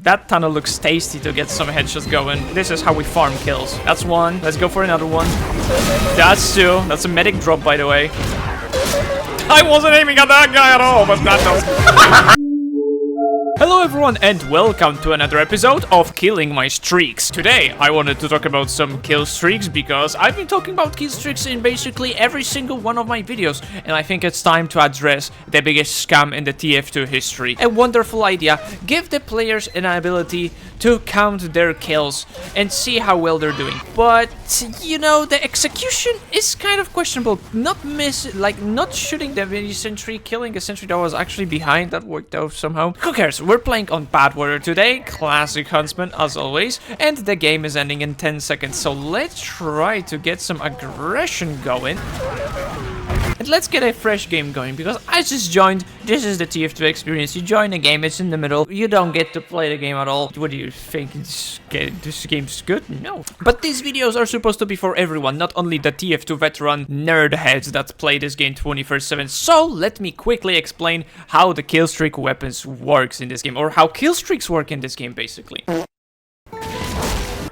That tunnel looks tasty to get some headshots going. This is how we farm kills. That's one. Let's go for another one. That's two. That's a medic drop, by the way. I wasn't aiming at that guy at all, but that does. Hello everyone and welcome to another episode of Killing My Streaks. Today I wanted to talk about some kill streaks because I've been talking about kill streaks in basically every single one of my videos, and I think it's time to address the biggest scam in the TF2 history. A wonderful idea. Give the players an ability to count their kills and see how well they're doing. But you know, the execution is kind of questionable. Not shooting the sentry, killing a sentry that was actually behind. That worked out somehow. Who cares? We're playing on bad weather today, classic huntsman as always, and the game is ending in 10 seconds, so let's try to get some aggression going. And let's get a fresh game going, because I just joined. This is the TF2 experience. You join a game, it's in the middle, you don't get to play the game at all. What do you think? This game's good? No. But these videos are supposed to be for everyone, not only the TF2 veteran nerd heads that play this game 24/7. So let me quickly explain how the killstreak weapons works in this game, or how killstreaks work in this game basically.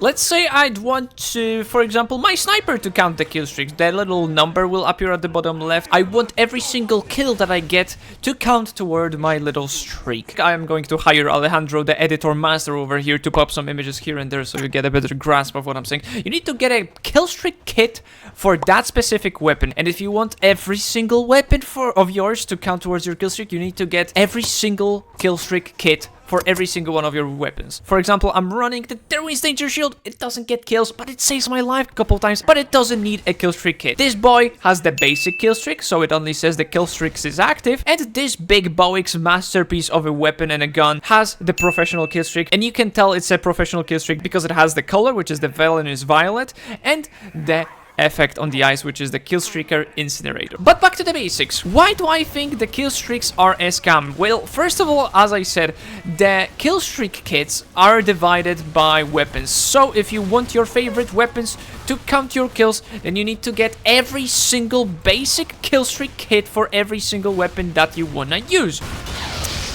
Let's say I'd want to, for example, my sniper to count the kill streaks. That little number will appear at the bottom left. I want every single kill that I get to count toward my little streak. I am going to hire Alejandro, the editor master over here, to pop some images here and there so you get a better grasp of what I'm saying. You need to get a kill streak kit for that specific weapon. And if you want every single weapon of yours to count towards your kill streak, you need to get every single kill streak kit for every single one of your weapons. For example, I'm running the Derwin's Danger Shield. It doesn't get kills, but it saves my life a couple times, but it doesn't need a kill streak kit. This boy has the basic kill streak, so it only says the kill streaks is active, and this big Bowix masterpiece of a weapon and a gun has the professional kill streak, and you can tell it's a professional kill streak because it has the color, which is the villainous violet, and the effect on the eyes, which is the Killstreaker Incinerator. But back to the basics. Why do I think the killstreaks are a scam? Well, first of all, as I said, the killstreak kits are divided by weapons. So if you want your favorite weapons to count your kills, then you need to get every single basic killstreak kit for every single weapon that you wanna use.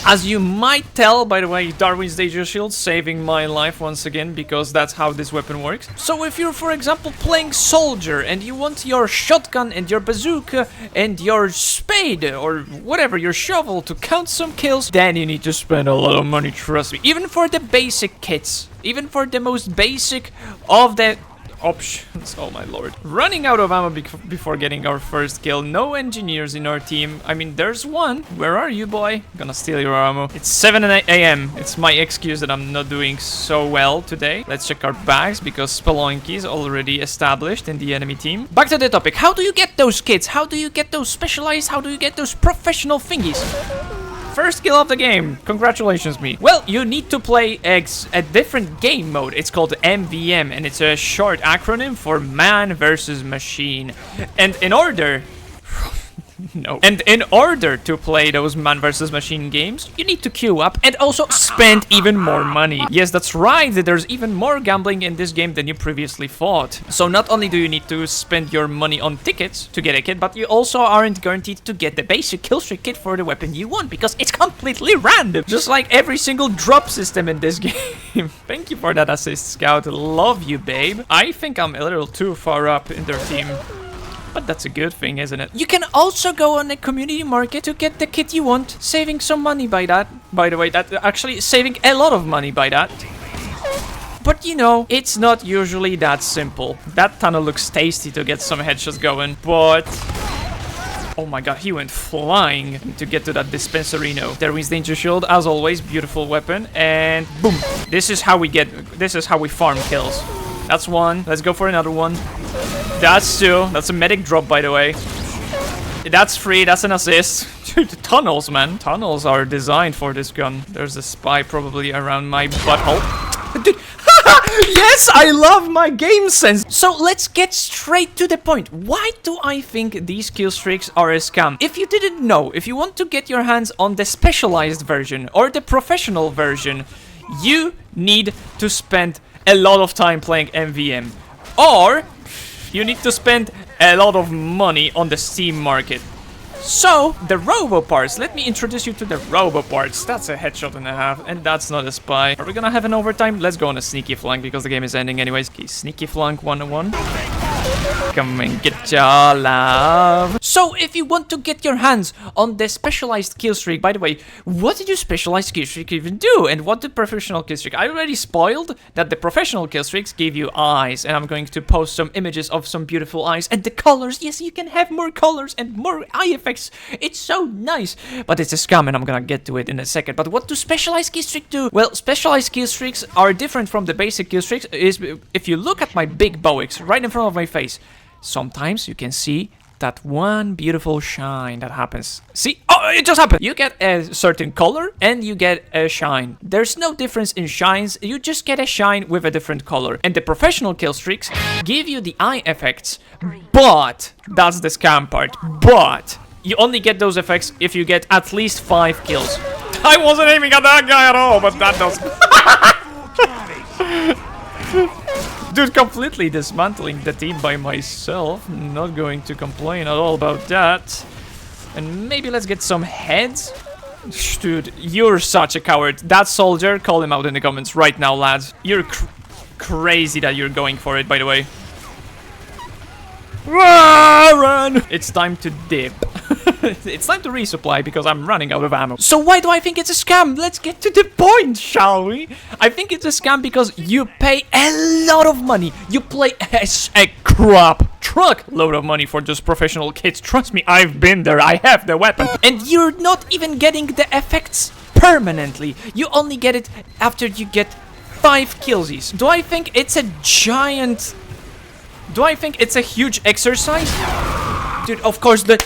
As you might tell, by the way, Darwin's Danger Shield saving my life once again, because that's how this weapon works. So if you're, for example, playing soldier and you want your shotgun and your bazooka and your spade or whatever, your shovel to count some kills, then you need to spend a lot of money, trust me. Even for the basic kits, even for the most basic of the options. Oh my lord. Running out of ammo before getting our first kill. No engineers in our team. I mean, there's one. Where are you, boy? Gonna steal your ammo. It's 7 a.m. It's my excuse that I'm not doing so well today. Let's check our bags because Spelunky is already established in the enemy team. Back to the topic. How do you get those kits? How do you get those specialized? How do you get those professional thingies? First kill of the game. Congratulations, me. Well, you need to play a different game mode. It's called MVM, and it's a short acronym for Man versus Machine. And in order... No. And in order to play those Man vs. Machine games, you need to queue up and also spend even more money. Yes, that's right, there's even more gambling in this game than you previously thought. So not only do you need to spend your money on tickets to get a kit, but you also aren't guaranteed to get the basic killstreak kit for the weapon you want, because it's completely random. Just like every single drop system in this game. Thank you for that assist, Scout. Love you, babe. I think I'm a little too far up in their team. But that's a good thing, isn't it? You can also go on a community market to get the kit you want, saving some money by that. By the way, that actually saving a lot of money by that. But you know, it's not usually that simple. That tunnel looks tasty to get some headshots going, but... Oh my god, he went flying to get to that Dispenserino. Derwin's Danger Shield, as always, beautiful weapon, and boom. This is how we farm kills. That's one. Let's go for another one. That's two. That's a medic drop, by the way. That's three. That's an assist. Dude, tunnels, man. Tunnels are designed for this gun. There's a spy probably around my butthole. Dude. Yes, I love my game sense. So let's get straight to the point. Why do I think these kill streaks are a scam? If you didn't know, if you want to get your hands on the specialized version or the professional version, you need to spend a lot of time playing MVM, or you need to spend a lot of money on the Steam market. So, the robo parts. Let me introduce you to the robo parts. That's a headshot and a half, and that's not a spy. Are we gonna have an overtime? Let's go on a sneaky flank because the game is ending anyways. Okay, sneaky flank 101. Come and get your love. So, if you want to get your hands on the specialized killstreak, by the way, what did you specialized killstreak even do? And what did professional killstreak? I already spoiled that the professional killstreaks give you eyes, and I'm going to post some images of some beautiful eyes and the colors. Yes, you can have more colors and more eye effects. It's so nice, but it's a scam, and I'm gonna get to it in a second. But what do specialized killstreak do? Well, specialized killstreaks are different from the basic killstreaks. Is if you look at my big bowics right in front of my face, sometimes you can see that one beautiful shine that happens. See? Oh, it just happened! You get a certain color and you get a shine. There's no difference in shines, you just get a shine with a different color. And the professional killstreaks give you the eye effects, but that's the scam part. But you only get those effects if you get at least 5 kills. I wasn't aiming at that guy at all, but that does. Dude, completely dismantling the team by myself. Not going to complain at all about that. And maybe let's get some heads. Dude, you're such a coward. That soldier, call him out in the comments right now, lads. You're crazy that you're going for it, by the way. Run! It's time to dip. It's time to resupply because I'm running out of ammo. So why do I think it's a scam? Let's get to the point, shall we? I think it's a scam because you pay a lot of money. You play a crap truckload of money for just professional kits. Trust me, I've been there. I have the weapon. And you're not even getting the effects permanently. You only get it after you get 5 killsies. Do I think it's a giant... Do I think it's a huge exercise? Dude, of course the...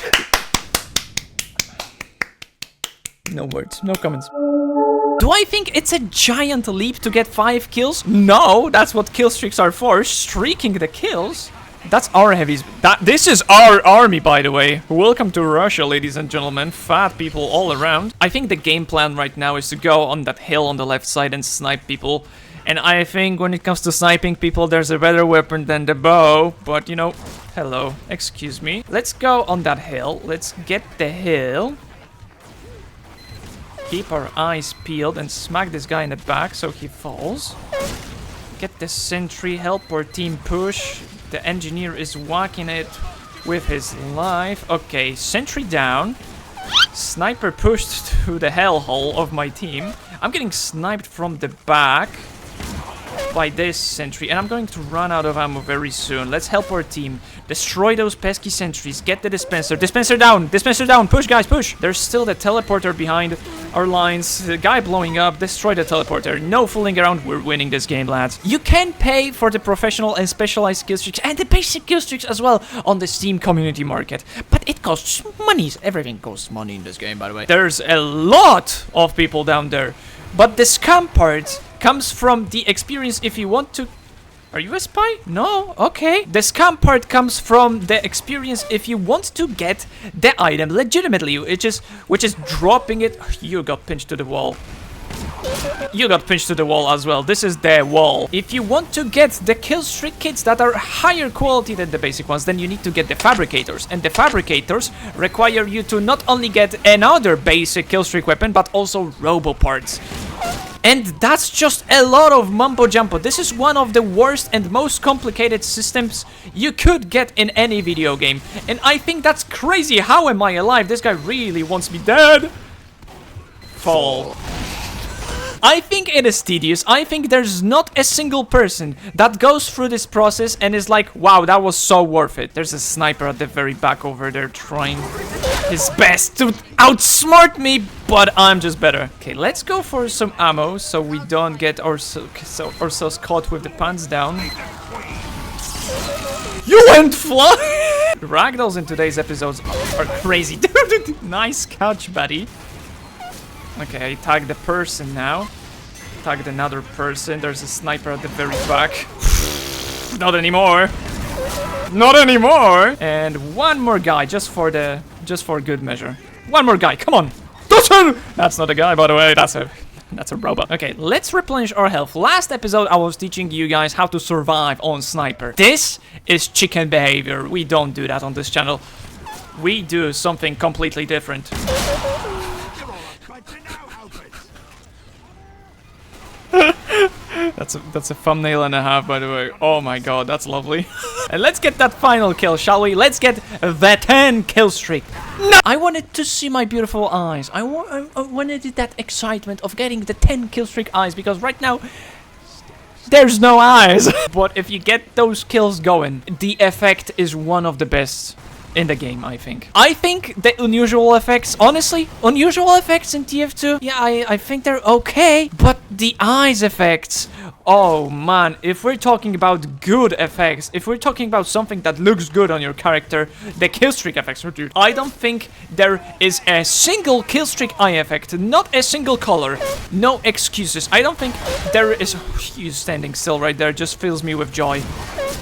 No words, no comments. Do I think it's a giant leap to get 5 kills? No, that's what killstreaks are for, streaking the kills. That's our heavies. This is our army, by the way. Welcome to Russia, ladies and gentlemen. Fat people all around. I think the game plan right now is to go on that hill on the left side and snipe people. And I think when it comes to sniping people, there's a better weapon than the bow. But, you know, hello, excuse me. Let's go on that hill. Let's get the hill. Keep our eyes peeled and smack this guy in the back so he falls. Get the sentry, help our team push. The engineer is whacking it with his life. Okay, sentry down. Sniper pushed to the hellhole of my team. I'm getting sniped from the back by this sentry, and I'm going to run out of ammo very soon. Let's help our team. Destroy those pesky sentries. Get the dispenser. Dispenser down! Dispenser down! Push, guys, push! There's still the teleporter behind our lines. The guy blowing up. Destroy the teleporter. No fooling around. We're winning this game, lads. You can pay for the professional and specialized killstreaks and the basic killstreaks as well on the Steam community market. But it costs money. Everything costs money in this game, by the way. There's a lot of people down there. But the scam part comes from the experience if you want to... Are you a spy? No? Okay. The scam part comes from the experience if you want to get the item legitimately, which is dropping it... You got pinched to the wall. You got pinched to the wall as well. This is the wall. If you want to get the killstreak kits that are higher quality than the basic ones, then you need to get the Fabricators. And the Fabricators require you to not only get another basic killstreak weapon, but also robo parts. And that's just a lot of mumbo jumbo. This is one of the worst and most complicated systems you could get in any video game. And I think that's crazy. How am I alive? This guy really wants me dead. Fall. I think it is tedious. I think there's not a single person that goes through this process and is like, wow, that was so worth it. There's a sniper at the very back over there trying his best to outsmart me, but I'm just better. Okay, let's go for some ammo so we don't get ourselves caught with the pants down. You went flying! Ragdolls in today's episodes are crazy. Nice catch, buddy. Okay, I tagged the person now. Tagged another person. There's a sniper at the very back. Not anymore. Not anymore. And one more guy, just for good measure. One more guy. Come on. That's not a guy, by the way. That's a robot. Okay, let's replenish our health. Last episode, I was teaching you guys how to survive on sniper. This is chicken behavior. We don't do that on this channel. we do something completely different. That's a thumbnail and a half, by the way. Oh my god, that's lovely. And let's get that final kill, shall we? Let's get the 10 kill streak. No! I wanted to see my beautiful eyes. I wanted that excitement of getting the 10 kill streak eyes, because right now there's no eyes. But if you get those kills going, the effect is one of the best in the game, I think. I think the unusual effects, honestly, unusual effects in TF2, yeah, I think they're okay, but the eyes effects, oh man, if we're talking about good effects, if we're talking about something that looks good on your character, the killstreak effects are dude. I don't think there is a single killstreak eye effect, not a single color, no excuses. I don't think there is. You standing still right there just fills me with joy.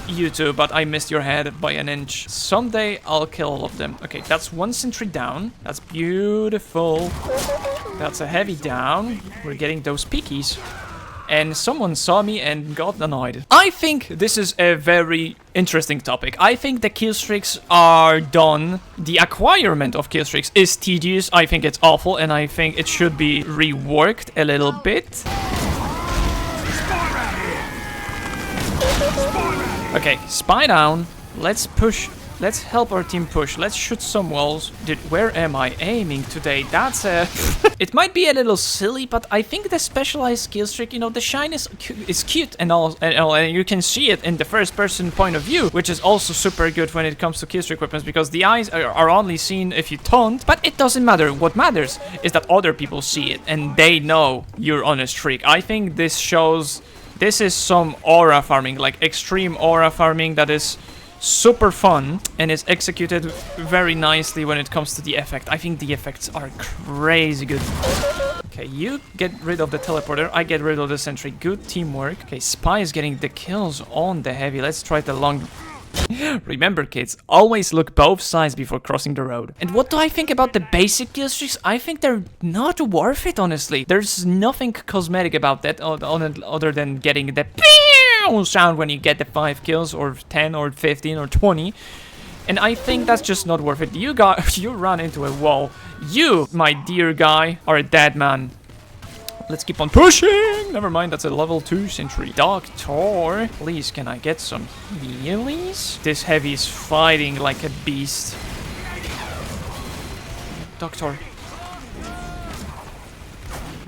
You too, but I missed your head by an inch. Someday I'll kill all of them. Okay, that's one sentry down. That's beautiful. That's a heavy down. We're getting those peekies. And someone saw me and got annoyed. I think this is a very interesting topic. I think the killstreaks are done. The acquirement of killstreaks is tedious. I think it's awful, and I think it should be reworked a little bit. Okay, spy down. Let's push. Let's help our team push. Let's shoot some walls. Dude, where am I aiming today? That's a... It might be a little silly, but I think the specialized killstreak, you know, the shine is cute and all, and you can see it in the first person point of view, which is also super good when it comes to killstreak weapons, because the eyes are only seen if you taunt, but it doesn't matter. What matters is that other people see it and they know you're on a streak. I think this shows... This is some aura farming, like extreme aura farming that is super fun and is executed very nicely when it comes to the effect. I think the effects are crazy good. Okay, you get rid of the teleporter, I get rid of the sentry. Good teamwork. Okay, Spy is getting the kills on the heavy. Let's try the long... Remember, kids, always look both sides before crossing the road. And what do I think about the basic killstreaks? I think they're not worth it, honestly. There's nothing cosmetic about that other than getting the pew sound when you get the 5 kills, or 10, or 15, or 20. And I think that's just not worth it. You run into a wall. You, my dear guy, are a dead man. Let's keep on pushing! Never mind, that's a level 2 sentry. Doctor, please, can I get some healies? This heavy is fighting like a beast. Doctor.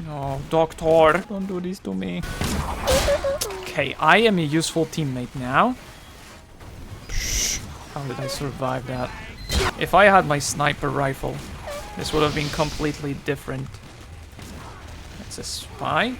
No, Doctor, don't do this to me. Okay, I am a useful teammate now. How did I survive that? If I had my sniper rifle, this would have been completely different. It's a spy.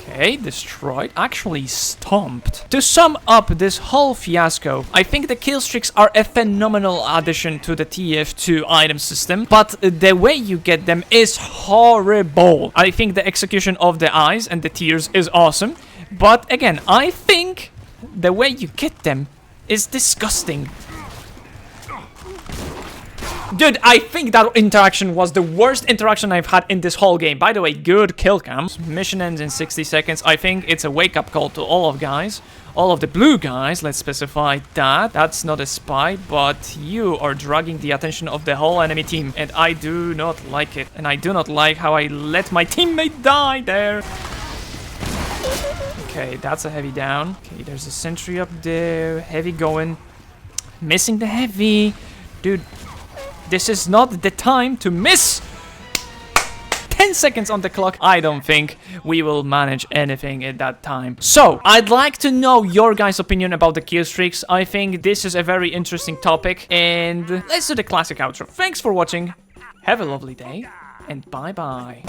Okay, destroyed. Actually stomped. To sum up this whole fiasco, I think the killstreaks are a phenomenal addition to the TF2 item system, but the way you get them is horrible. I think the execution of the eyes and the tears is awesome, but again, I think the way you get them is disgusting. Dude, I think that interaction was the worst interaction I've had in this whole game. By the way, good kill cam. Mission ends in 60 seconds. I think it's a wake-up call to all of guys. All of the blue guys, let's specify that. That's not a spy, but you are dragging the attention of the whole enemy team. And I do not like it. And I do not like how I let my teammate die there. Okay, that's a heavy down. Okay, there's a sentry up there. Heavy going. Missing the heavy. Dude. This is not the time to miss. 10 seconds on the clock. I don't think we will manage anything at that time. So, I'd like to know your guys' opinion about the killstreaks. I think this is a very interesting topic. And let's do the classic outro. Thanks for watching. Have a lovely day. And bye-bye.